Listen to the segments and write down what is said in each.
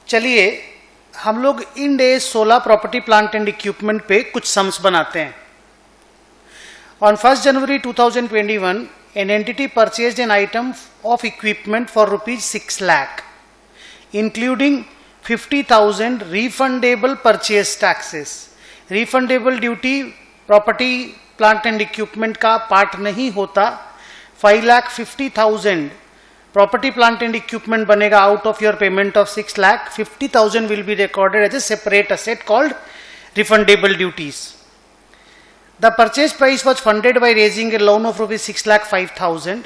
चलिए हम लोग Ind AS 16 property plant and equipment पे कुछ सम्स बनाते हैं. On 1st January 2021, an entity purchased an item of equipment for rupees 6 lakh, including 50,000 refundable purchase taxes. Refundable duty property plant and equipment का part नहीं होता. 5,50,000 property plant and equipment बनेगा out of your payment of 6 lakh. 50,000 will be recorded as a separate asset called refundable duties. The purchase price was funded by raising a loan of rupees 6,05,000.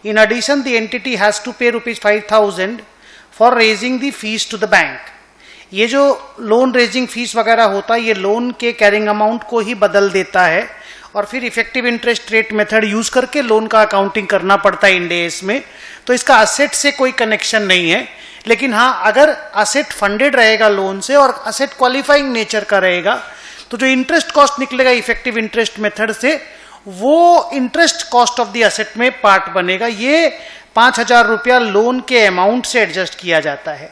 In addition, the entity has to pay rupees 5,000 for raising the fees to the bank. ये जो loan raising fees वगैरह होता है ये loan के carrying amount को ही बदल देता है और फिर effective interest rate method use करके लोन का अकाउंटिंग करना पड़ता है इंडेस में. तो इसका असेट से कोई कनेक्शन नहीं है, लेकिन हाँ अगर असेट फंडेड रहेगा लोन से और असेट क्वालिफाइंग नेचर का रहेगा तो जो इंटरेस्ट कॉस्ट निकलेगा इफेक्टिव इंटरेस्ट मेथड से वो interest cost of the asset में पार्ट बनेगा. ये 5,000 रुपया लोन के अमाउंट से एडजस्ट किया जाता है.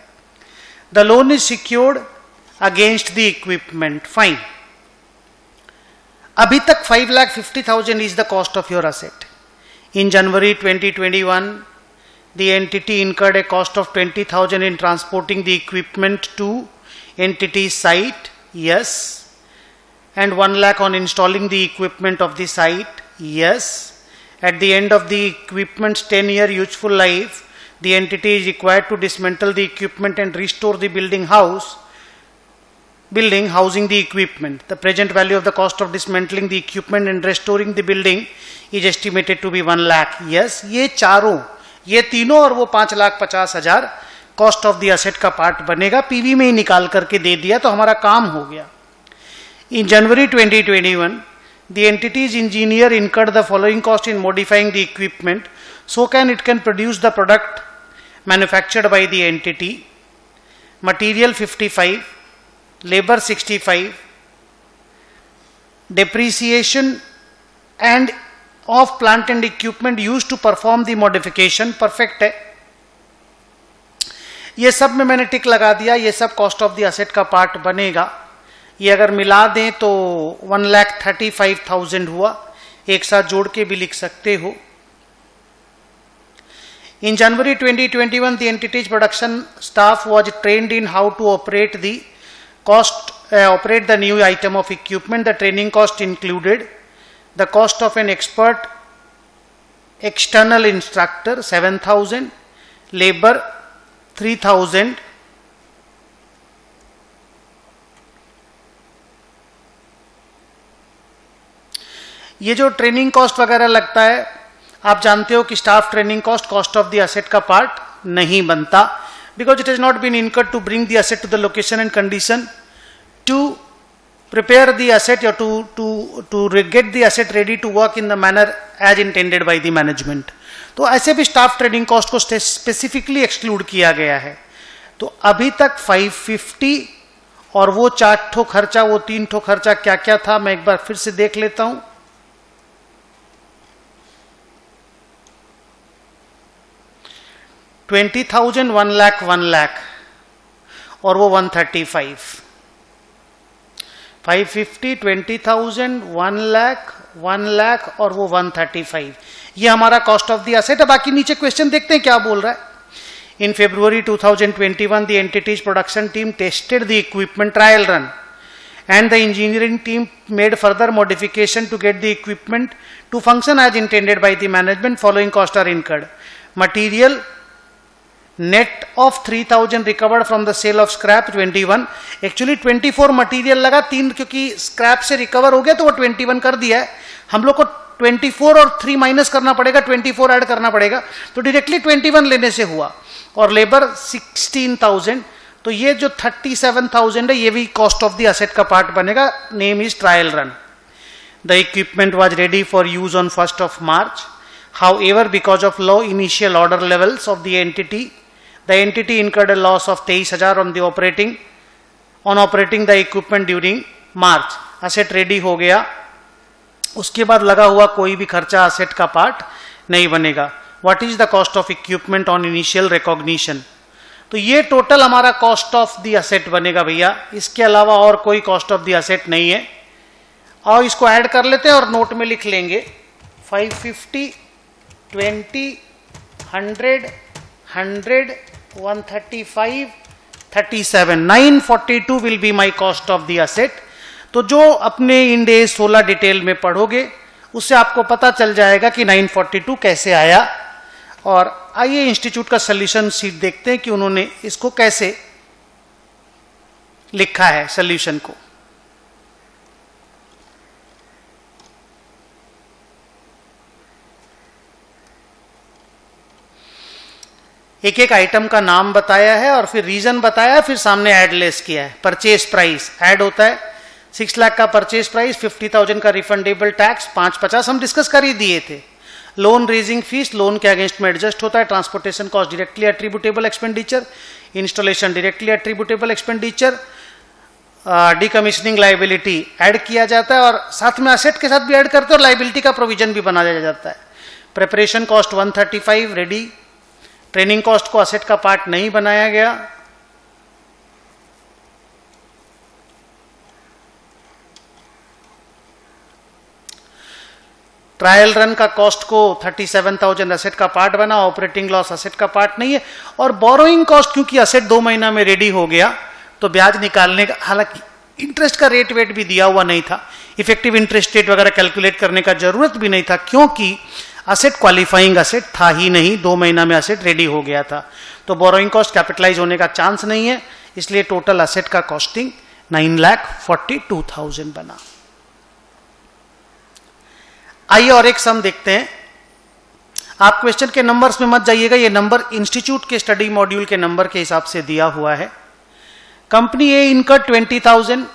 The loan is secured against the equipment. Fine. अभी तक 5,50,000 is the cost of your asset. In January 2021, the entity incurred a cost of 20,000 in transporting the equipment to entity's site. Yes. And 1 lakh on installing the equipment of the site. Yes. At the end of the equipment's 10-year useful life, the entity is required to dismantle the equipment and restore the building housing the equipment. The present value of the cost of dismantling the equipment and restoring the building is estimated to be 1 lakh. Yes, ये चारों, ये तीनों और वो 5,50,000 cost of the asset का part बनेगा. PV में ही निकाल करके दे दिया तो हमारा काम हो गया. In January 2021, the entity's engineer incurred the following cost in modifying the equipment so it can produce the product manufactured by the entity. Material 55, labor 65, depreciation and of plant and equipment used to perform the modification. Perfect है. ये सब में मैंने टिक लगा दिया. ये सब cost of the asset का पार्ट बनेगा. ये अगर मिला दें तो 1,35,000 हुआ. एक साथ जोड़ के भी लिख सकते हो. In January 2021, the entity's production staff was trained in how to operate the new item of equipment. The training cost included the cost of an expert external instructor 7,000, labor 3,000, ये जो ट्रेनिंग कॉस्ट वगैरह लगता है आप जानते हो कि staff training cost of the asset का पार्ट नहीं बनता because it has not been incurred to bring the asset to the location and condition to prepare the asset या to get the asset ready to work in the manner as intended by the management. तो ऐसे भी staff training cost को specifically exclude किया गया है. तो अभी तक 550 और वो 4 ठो खर्चा वो 3 ठो खर्चा क्या क्या था मैं एक बार फिर से देख लेता हूं. 20,000, 1 lakh और वो 135. 550, 20,000, 1 lakh और वो 135. ये हमारा कॉस्ट ऑफ द असेट है. बाकी नीचे क्वेश्चन देखते हैं क्या बोल रहा है. In February 2021, the entity's production team tested the equipment trial run and the engineering team made further modification to get the equipment to function as intended by the management. Following costs are incurred. Material net of 3,000 recovered from the sale of scrap 21. Actually 24 material लगा 3 क्योंकि scrap से recover हो गया तो वो 21 कर दिया है. हम लोग को 24 और 3 माइनस करना पड़ेगा 24 ऐड करना पड़ेगा तो डायरेक्टली 21 लेने से हुआ. और लेबर 16,000 तो ये जो 37,000 है ये भी कॉस्ट ऑफ द असेट का पार्ट बनेगा. Name is trial run. The equipment was ready for use on 1st of March. However, because of low initial order levels of the entity incurred a loss of 23,000 on operating the equipment during March. Asset ready हो गया, उसके बाद लगा हुआ कोई भी खर्चा asset का part नहीं बनेगा. What is the cost of equipment on initial recognition? तो ये टोटल हमारा कॉस्ट ऑफ द असेट बनेगा भैया, इसके अलावा और कोई कॉस्ट ऑफ द असेट नहीं है। और इसको ऐड कर लेते हैं और नोट में लिख लेंगे 550, 20, 100, 100, 135, 37, 942 will be my cost of the asset. तो जो अपने इंड AS 16 डिटेल में पढ़ोगे उससे आपको पता चल जाएगा कि 942 कैसे आया। और आइए इंस्टीट्यूट का सॉल्यूशन शीट देखते हैं कि उन्होंने इसको कैसे लिखा है सॉल्यूशन को। एक एक आइटम का नाम बताया है और फिर रीजन बताया, फिर सामने ऐड लेस किया है। परचेज प्राइस ऐड होता है 6 लाख का परचेज प्राइस, 50,000 का रिफंडेबल टैक्स, 550 हम डिस्कस कर ही दिए थे। लोन रेजिंग फीस लोन के अगेंस्ट में एडजस्ट होता है। Transportation cost directly attributable expenditure, installation directly attributable expenditure, decommissioning liability add किया जाता है और साथ में असेट के साथ भी ऐड करते हैं और लाइबिलिटी का प्रोविजन भी बनाया जाता है। Preparation cost 135 ready. Training cost को असेट का पार्ट नहीं बनाया गया। ट्रायल रन का कॉस्ट को 37,000 असेट का पार्ट बना, ऑपरेटिंग लॉस असेट का पार्ट नहीं है। और बोरोइंग कॉस्ट क्योंकि असेट 2 महीना में रेडी हो गया तो ब्याज निकालने का, हालांकि इंटरेस्ट का रेट वेट भी दिया हुआ नहीं था, इफेक्टिव इंटरेस्ट रेट वगैरह कैलकुलेट करने का जरूरत भी नहीं था क्योंकि असेट क्वालिफाइंग असेट था ही नहीं, 2 महीना में असेट रेडी हो गया था। तो बोरोइंग कॉस्ट कैपिटलाइज होने का चांस नहीं है, इसलिए टोटल असेट का कॉस्टिंग 9,42,000 बना। आइए और एक सम देखते हैं। आप क्वेश्चन के नंबर्स में मत जाइएगा, ये नंबर इंस्टीट्यूट के स्टडी मॉड्यूल के नंबर के हिसाब से दिया हुआ है। Company A incurred 20,000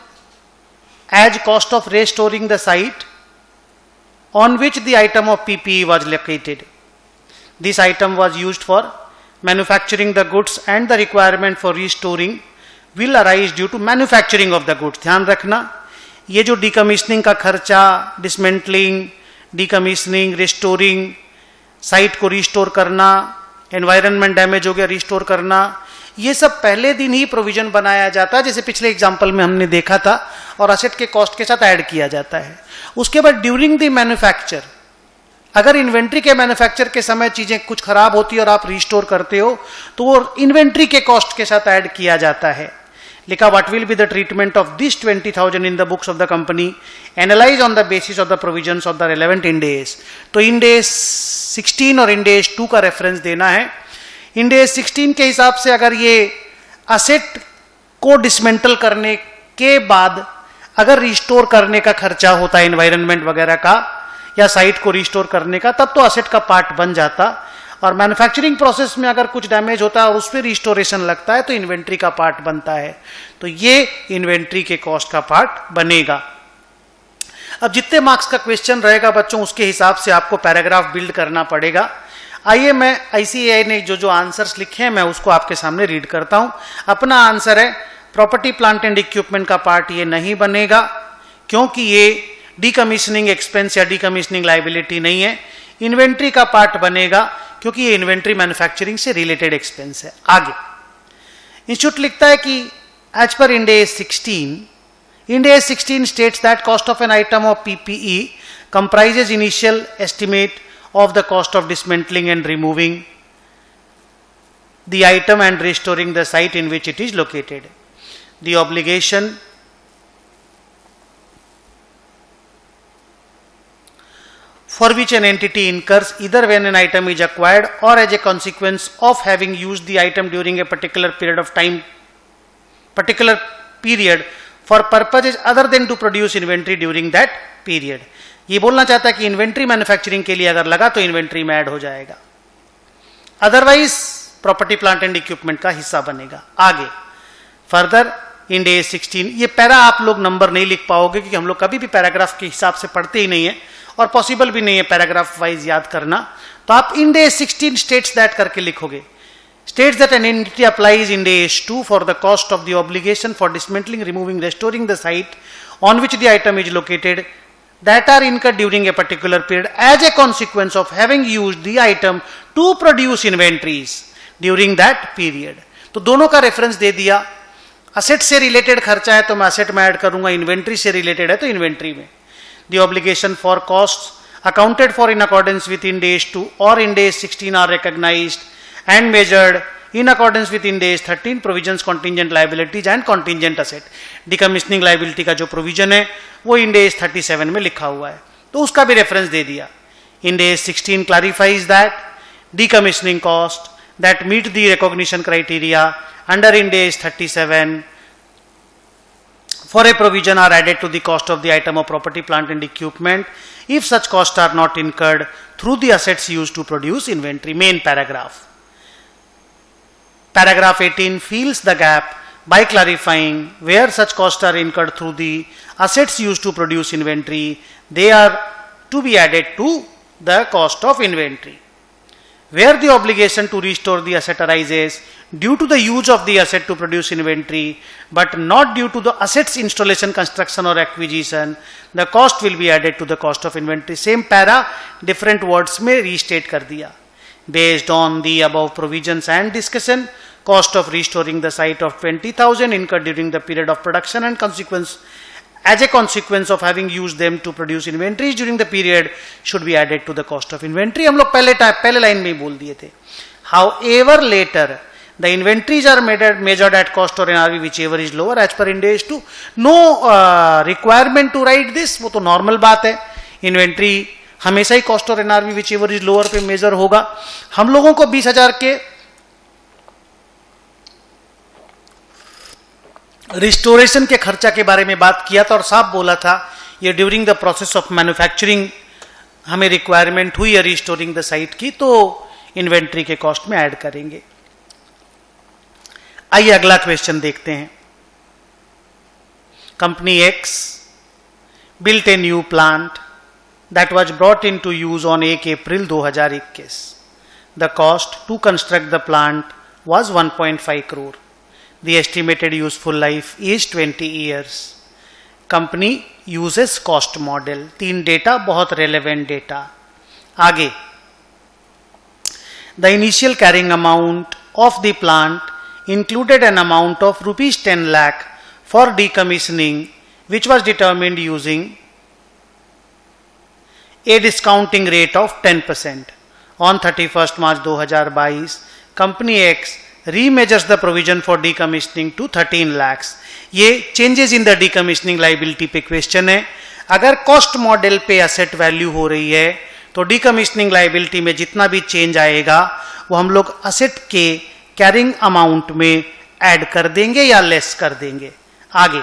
as cost of restoring the site on which the item of PPE was located. This item was used for manufacturing the goods and the requirement for restoring will arise due to manufacturing of the goods. ध्यान रखना, ये जो decommissioning का खर्चा, dismantling, decommissioning, restoring, site को restore करना, environment damage हो गया रिस्टोर करना, ये सब पहले दिन ही प्रोविजन बनाया जाता है, जैसे पिछले एग्जाम्पल में हमने देखा था, और असेट के कॉस्ट के साथ ऐड किया जाता है। उसके बाद ड्यूरिंग द मैन्युफैक्चर, अगर इन्वेंट्री के मैन्युफैक्चर के समय चीजें कुछ खराब होती है और आप रिस्टोर करते हो तो वो इन्वेंट्री के कॉस्ट के साथ ऐड किया जाता है। लिखा what will be the treatment of this 20,000 in the books of the company, analyze on the basis of the provisions of the relevant Ind AS। तो इंड AS 16 और इंड AS 2 का reference देना है। End AS 16 के हिसाब से अगर ये असेट को डिसमेंटल करने के बाद अगर रिस्टोर करने का खर्चा होता है एनवायरनमेंट वगैरह का या साइट को रिस्टोर करने का, तब तो असेट का पार्ट बन जाता। और मैन्युफैक्चरिंग प्रोसेस में अगर कुछ डैमेज होता है और उस पर रिस्टोरेशन लगता है तो इन्वेंट्री का पार्ट बनता है, तो ये इन्वेंट्री के कॉस्ट का पार्ट बनेगा। अब जितने मार्क्स का क्वेश्चन रहेगा बच्चों उसके हिसाब से आपको पैराग्राफ बिल्ड करना पड़ेगा। आइए मैं ICAI ने जो आंसर्स लिखे हैं मैं उसको आपके सामने रीड करता हूं। अपना आंसर है प्रॉपर्टी प्लांट एंड इक्विपमेंट का पार्ट ये नहीं बनेगा क्योंकि ये डीकमीशनिंग एक्सपेंस या डीकमीशनिंग लाइबिलिटी नहीं है। इन्वेंट्री का पार्ट बनेगा क्योंकि ये इन्वेंट्री मैन्युफैक्चरिंग से रिलेटेड एक्सपेंस है। आगे इंस्टीट्यूट लिखता है कि एज पर Ind AS 16, Ind AS 16 states that cost of an item of PPE comprises initial estimate of the cost of dismantling and removing the item and restoring the site in which it is located. The obligation for which an entity incurs either when an item is acquired or as a consequence of having used the item during a particular period of time, particular period for purposes other than to produce inventory during that period. ये बोलना चाहता है कि inventory manufacturing के लिए अगर लगा तो इन्वेंट्री में ऐड हो जाएगा, otherwise property plant and equipment का हिस्सा बनेगा। आगे फर्दर इंड AS 16, ये पैरा आप लोग नंबर नहीं लिख पाओगे क्योंकि हम लोग कभी भी पैराग्राफ के हिसाब से पढ़ते ही नहीं है और पॉसिबल भी नहीं है पैराग्राफ वाइज याद करना, तो आप इंड AS 16 स्टेट्स दैट करके लिखोगे। States that an entity applies in AS 2 for the cost of the obligation for dismantling, removing, restoring the site on which the item is located that are incurred during a particular period as a consequence of having used the item to produce inventories during that period. तो दोनों का reference दे दिया। Asset से related खर्चा है तो मैं asset में ऐड करूंगा, इन्वेंट्री से रिलेटेड है तो इन्वेंट्री में। The obligation for cost accounted for in accordance with Ind AS 2 or Ind AS 16 are recognized and measured in accordance with Ind AS 13 provisions, contingent liabilities and contingent asset। decommissioning liability का जो provision है वो Ind AS 37 में लिखा हुआ है, तो उसका भी रेफरेंस दे दिया। Ind AS 16 clarifies that decommissioning cost that meet the recognition criteria under Ind AS 37 for a provision are added to the cost of the item of property, plant and equipment if such costs are not incurred through the assets used to produce inventory। main paragraph 18 fills the gap by clarifying where such costs are incurred through the assets used to produce inventory, they are to be added to the cost of inventory। where the obligation to restore the asset arises due to the use of the asset to produce inventory but not due to the asset's installation, construction or acquisition, the cost will be added to the cost of inventory। same para different words में restate कर दिया। based on the above provisions and discussion, cost of restoring the site of 20,000 incurred during the period of production and as a consequence of having used them to produce inventories during the period should be added to the cost of inventory। हम लोग पहले line में ही बोल दिए थे। however later the inventories are measured at cost or NRV whichever is lower as per Ind AS 2, no requirement to write this, वो तो normal बात है। इन्वेंट्री हमेशा ही कॉस्ट और एनआरवी whichever is lower पे मेजर होगा। हम लोगों को 20,000 के रिस्टोरेशन के खर्चा के बारे में बात किया था और साफ बोला था ये during the process of manufacturing हमें रिक्वायरमेंट हुई है रिस्टोरिंग द साइट की, तो इन्वेंट्री के कॉस्ट में ऐड करेंगे। आइए अगला क्वेश्चन देखते हैं। Company X built a new plant that was brought into use on 1 April 2021। The cost to construct the plant was 1.5 crore. The estimated useful life is 20 years। Company uses cost model। 3 data बहुत relevant data. आगे the initial carrying amount of the plant included an amount of rupees 10 lakh for decommissioning which was determined using a discounting rate of 10%। on 31st March 2022 company X remeasures the provision for decommissioning to 13 lakhs। ये changes in the decommissioning liability पे question है। अगर cost model पे asset value हो रही है तो decommissioning liability में जितना भी चेंज आएगा वो हम लोग असेट के कैरिंग अमाउंट में ऐड कर देंगे या लेस कर देंगे। आगे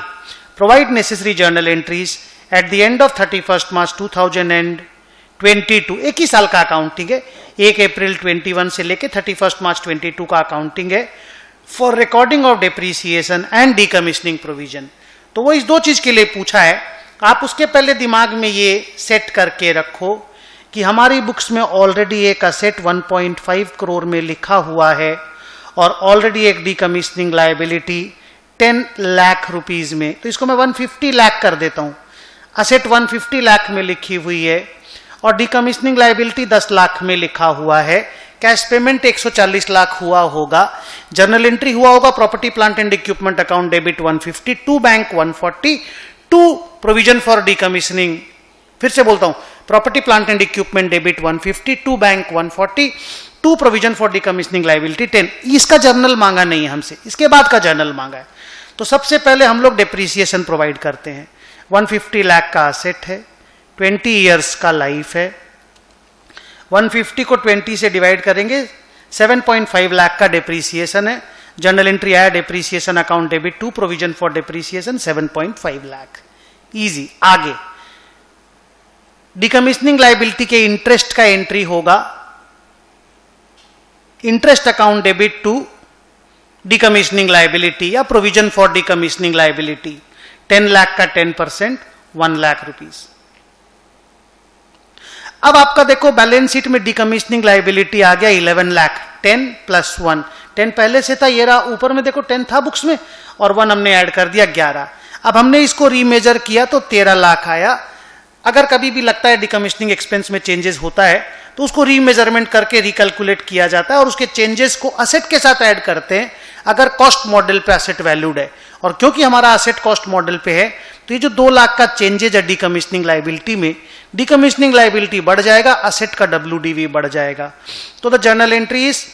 provide necessary journal entries at the end of 31st March 2022। एक ही साल का अकाउंटिंग है, 1 अप्रैल 21 से लेके 31st March 22 का अकाउंटिंग है for recording of depreciation and decommissioning provision. तो वो इस 2 चीज के लिए पूछा है। आप उसके पहले दिमाग में ये सेट करके रखो कि हमारी बुक्स में ऑलरेडी एक असेट 1.5 करोड़ में लिखा हुआ है और ऑलरेडी एक डीकमिशनिंग लायबिलिटी 10 लाख रुपीज में, तो इसको मैं 150 लाख कर देता हूं। असेट 150 लाख में लिखी हुई है और डीकमिशनिंग लायबिलिटी 10 लाख में लिखा हुआ है। कैश पेमेंट 140 लाख हुआ होगा। जर्नल एंट्री हुआ होगा property plant and equipment account debit 150, to bank 140, to provision for decommissioning, फिर से बोलता हूं, property plant and equipment debit 150, to bank 140, to provision for decommissioning liability 10। इसका जर्नल मांगा नहीं है हमसे, इसके बाद का जर्नल मांगा है। तो सबसे पहले हम लोग डेप्रीसिएशन प्रोवाइड करते हैं। 150 लाख का असेट है, 20 इयर्स का लाइफ है। 150 को 20 से डिवाइड करेंगे, 7.5 लाख का डेप्रीसिएशन है। जर्नल एंट्री आया depreciation account debit to provision for depreciation 7.5 lakh. Easy. आगे डीकमिशनिंग लायबिलिटी के इंटरेस्ट का एंट्री होगा, interest account debit to decommissioning liability या provision for decommissioning liability. 10 lakh का 10% 1 लाख रुपीज। अब आपका देखो बैलेंस शीट में डीकमिशनिंग लायबिलिटी आ गया 11 लाख। 10 + 1, 10 पहले से था, ये रहा ऊपर में देखो 10 था बुक्स में और 1 हमने ऐड कर दिया 11। अब हमने इसको रीमेजर किया तो 13 लाख आया। अगर कभी भी लगता है डीकमिशनिंग एक्सपेंस में चेंजेस होता है तो उसको रीमेजरमेंट करके रिकैलकुलेट किया जाता है और उसके चेंजेस को असेट के साथ ऐड करते हैं। अगर कॉस्ट मॉडल पे एसेट वैल्यूड है, और क्योंकि हमारा एसेट कॉस्ट मॉडल पे है, तो ये जो 2 लाख का चेंजेज है डीकमीशनिंग लायबिलिटी में, डीकमीशनिंग लायबिलिटी बढ़ जाएगा, एसेट का WDV बढ़ जाएगा। तो the journal entry is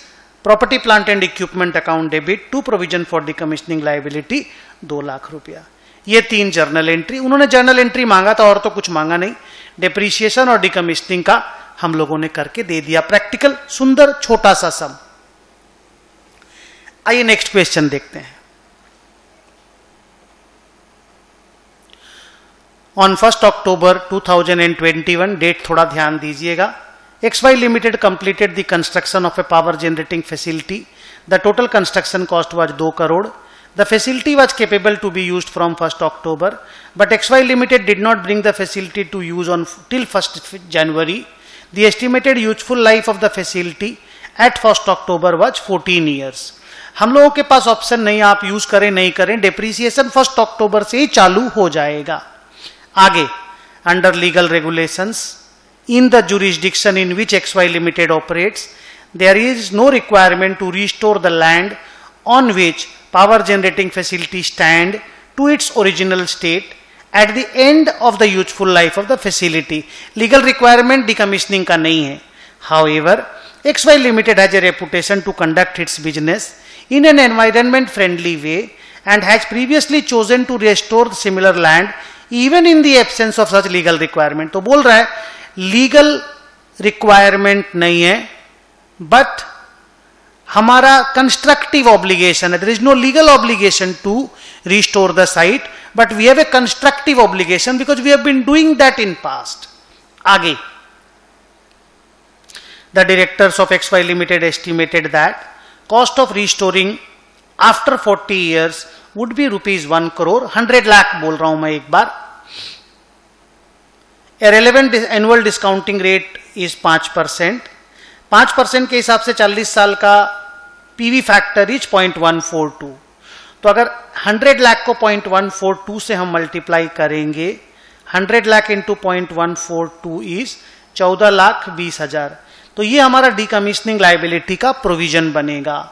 property plant and equipment account debit to provision for decommissioning liability 2 lakh रुपया। ये 3 जर्नल एंट्री, उन्होंने जर्नल एंट्री मांगा था और तो कुछ मांगा नहीं, डिप्रीशिएशन और डीकमीशनिंग का हम लोगों ने करके दे दिया, प्रैक्टिकल सुंदर छोटा सा सम। आइए नेक्स्ट क्वेश्चन देखते हैं। ऑन 1 अक्टूबर 2021, डेट थोड़ा ध्यान दीजिएगा, XY Limited completed the construction of a power generating facility. The total construction cost was 2 crore. The facility was capable to be used from 1st October, but XY Limited did not bring the facility to use till 1st January. The estimated useful life of the facility at 1st October was 14 years. हम लोगों के पास option नहीं, आप use करें नहीं करें, depreciation 1 अक्टूबर से ही चालू हो जाएगा। आगे, under legal regulations in the jurisdiction in which XY Limited operates, there is no requirement to restore the land on which power generating facility stand to its original state at the end of the useful life of the facility. Legal requirement decommissioning का नहीं है. However, XY Limited has a reputation to conduct its business in an environment friendly way and has previously chosen to restore similar land even in the absence of such legal requirement. तो बोल रहा है legal requirement नहीं है, but हमारा constructive obligation है. There is no legal obligation to restore the site, but we have a constructive obligation because we have been doing that in past. आगे, the directors of XY Limited estimated that cost of restoring after 40 years would be ₹1 crore. 100 lakh बोल रहा हूं मैं एक बार. A relevant annual discounting rate is 5%. 5% के हिसाब से 40 साल का PV फैक्टर इज 0.142. तो अगर 100 लाख को 0.142 से हम मल्टीप्लाई करेंगे, 100 लाख इंटू 0.142 इज 14,20,000. तो ये हमारा डीकमीशनिंग लायबिलिटी का प्रोविजन बनेगा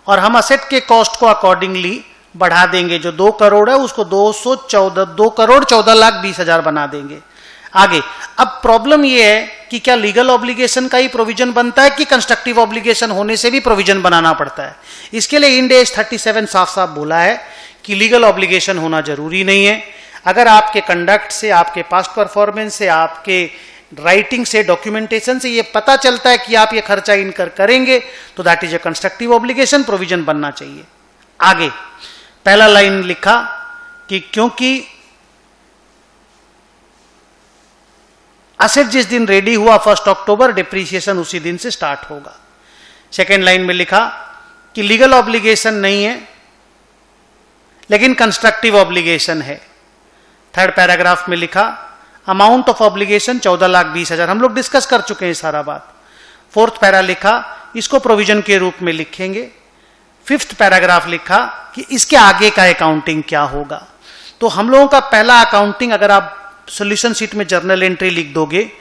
और हम असेट के कॉस्ट को अकॉर्डिंगली बढ़ा देंगे. जो 2 करोड़ है उसको 2,14,20,000 बना देंगे. आगे, अब प्रॉब्लम यह है कि क्या लीगल ऑब्लिगेशन का ही प्रोविजन बनता है कि कंस्ट्रक्टिव ऑब्लिगेशन होने से भी प्रोविजन बनाना पड़ता है. इसके लिए इंड AS 37 साफ साफ बोला है कि लीगल ऑब्लिगेशन होना जरूरी नहीं है. अगर आपके कंडक्ट से, आपके पास्ट परफॉर्मेंस से, आपके राइटिंग से, डॉक्यूमेंटेशन से ये पता चलता है कि आप ये खर्चा इनकर करेंगे, तो that is a constructive obligation, provision बनना चाहिए. आगे, पहला लाइन लिखा कि क्योंकि असेट जिस दिन रेडी हुआ 1 अक्टूबर, डिप्रीसिएशन उसी दिन से स्टार्ट होगा. सेकेंड लाइन में लिखा कि लीगल ऑब्लिगेशन नहीं है लेकिन कंस्ट्रक्टिव ऑब्लिगेशन है. थर्ड पैराग्राफ में लिखा अमाउंट ऑफ ऑब्लिगेशन 14,20,000. हम लोग डिस्कस कर चुके हैं सारा बात. फोर्थ पैरा लिखा इसको प्रोविजन के रूप में लिखेंगे. फिफ्थ पैराग्राफ लिखा कि इसके आगे का अकाउंटिंग क्या होगा. तो हम लोगों का पहला अकाउंटिंग, अगर आप सॉल्यूशन शीट में जर्नल एंट्री लिख दोगे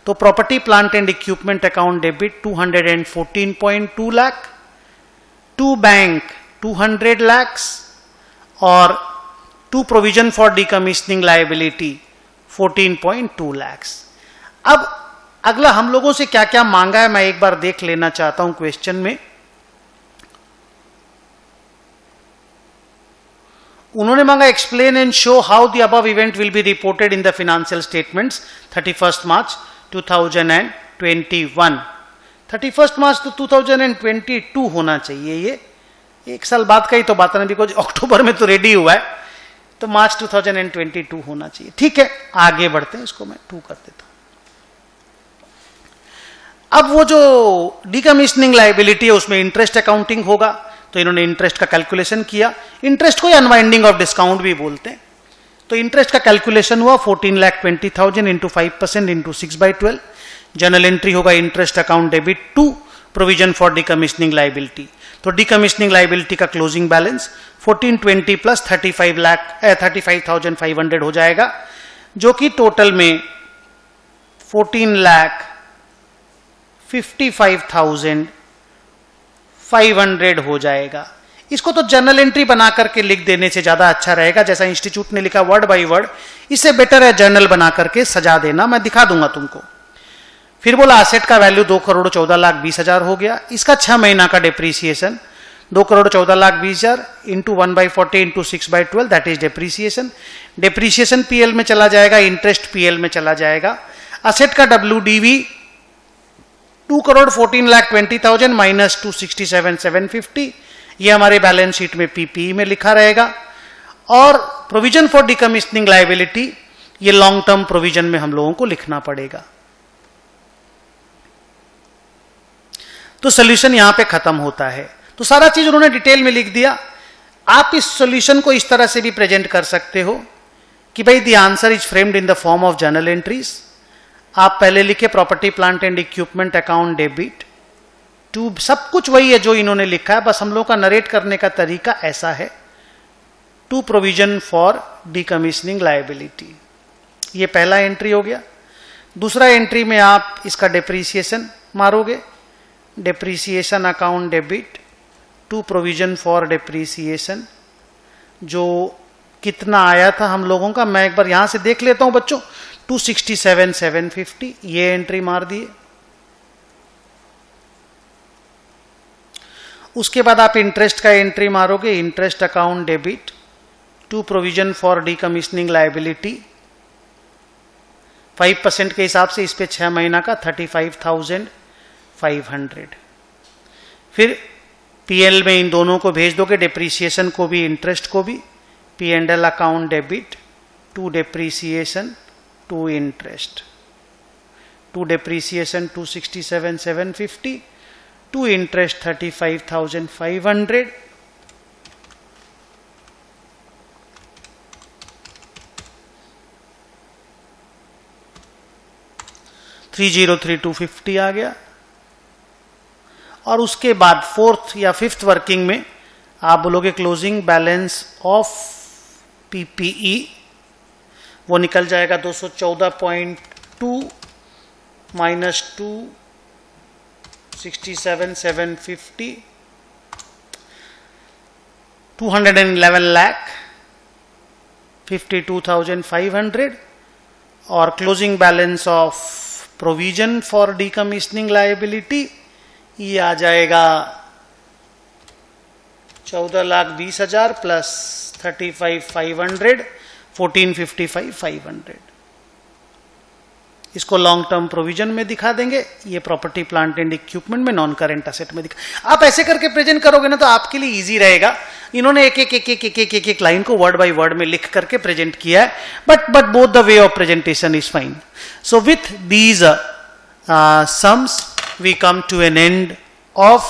तो property plant and equipment account debit 214.2 lakh, to bank 200 lakh और to provision for decommissioning liability 14.2 lakh. अब अगला हम लोगों से क्या क्या मांगा है मैं एक बार देख लेना चाहता हूं क्वेश्चन में. उन्होंने मांगा explain and show how the above event will be reported in the financial statements 31 मार्च 2021. 31 मार्च तो 2022 होना चाहिए. ये एक साल बाद का ही तो बात है, बिकॉज अक्टूबर में तो रेडी हुआ है, तो मार्च 2022 होना चाहिए. ठीक है, आगे बढ़ते हैं. इसको मैं 2 कर देता हूं. अब वो जो डीकमीशनिंग लायबिलिटी है उसमें इंटरेस्ट अकाउंटिंग होगा, तो इन्होंने इंटरेस्ट का कैलकुलेशन किया. इंटरेस्ट को अनवाइंडिंग ऑफ डिस्काउंट भी बोलते हैं. तो इंटरेस्ट का कैलकुलेशन हुआ 14,20,000 इंटू 5% इंटू 6/12. जर्नल एंट्री होगा interest account debit to provision for decommissioning liability. तो डीकमीशनिंग लायबिलिटी का क्लोजिंग बैलेंस 1420 प्लस 35,500 हो जाएगा, जो कि टोटल में 14,55,400 500 हो जाएगा। इसको तो जर्नल एंट्री बना करके लिख देने से ज्यादा अच्छा रहेगा, जैसा इंस्टीट्यूट ने लिखा वर्ड बाय वर्ड, इससे बेटर है जर्नल बना करके सजा देना, मैं दिखा दूंगा तुमको। फिर बोला असेट का वैल्यू 2,14,20,000 हो गया। इसका 6 महीना का depreciation 2,14,20,000 into 1/40 into 6/12 that is depreciation. Depreciation PL में चला जाएगा, इंटरेस्ट पीएल में चला जाएगा। असेट का WDV 2,14,20,000 माइनस 267,750, ये हमारे बैलेंस शीट में पीपीई में लिखा रहेगा। और प्रोविजन फॉर डिकमिशनिंग लायबिलिटी, ये लॉन्ग टर्म प्रोविजन में हम लोगों को लिखना पड़ेगा। तो सोल्यूशन यहां पे खत्म होता है। तो सारा चीज उन्होंने डिटेल में लिख दिया। आप इस सॉल्यूशन को इस तरह से भी प्रेजेंट कर सकते हो कि भाई the answer is framed in the form of journal entries. आप पहले लिखे property plant and equipment account debit to, सब कुछ वही है जो इन्होंने लिखा है, बस हम लोगों का नरेट करने का तरीका ऐसा है, to provision for decommissioning liability. ये पहला एंट्री हो गया। दूसरा एंट्री में आप इसका डिप्रीसिएशन मारोगे, depreciation account debit to provision for depreciation, जो कितना आया था हम लोगों का, मैं एक बार यहां से देख लेता हूं बच्चों, 267,750, ये एंट्री मार दिए। उसके बाद आप इंटरेस्ट का एंट्री मारोगे, interest account debit to provision for decommissioning liability 5% के हिसाब से, इस पे 6 महीना का 35,500। फिर पीएल में इन दोनों को भेज दोगे, डिप्रीसिएशन को भी इंटरेस्ट को भी, P&L account debit to depreciation to interest, to depreciation 267,750 to interest 35,500। $303,250 आ गया। और उसके बाद फोर्थ या फिफ्थ वर्किंग में आप बोलोगे क्लोजिंग बैलेंस ऑफ पीपीई, वो निकल जाएगा 214.2 माइनस 267,750, 211,52,500। और closing balance of provision for decommissioning liability, ये आ जाएगा 14,20,000 प्लस 35,500, 14,55,500। इसको लॉन्ग टर्म प्रोविजन में दिखा देंगे, ये प्रॉपर्टी प्लांट एंड इक्विपमेंट में नॉन करेंट असेट में दिखा। आप ऐसे करके प्रेजेंट करोगे ना तो आपके लिए इजी रहेगा। इन्होंने एक लाइन को वर्ड बाय वर्ड में लिख करके प्रेजेंट किया है, but both the way of presentation is fine. So with these sums we come to an end of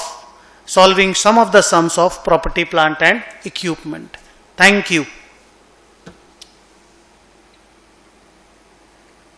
solving some of the sums of property, plant and equipment. Thank you.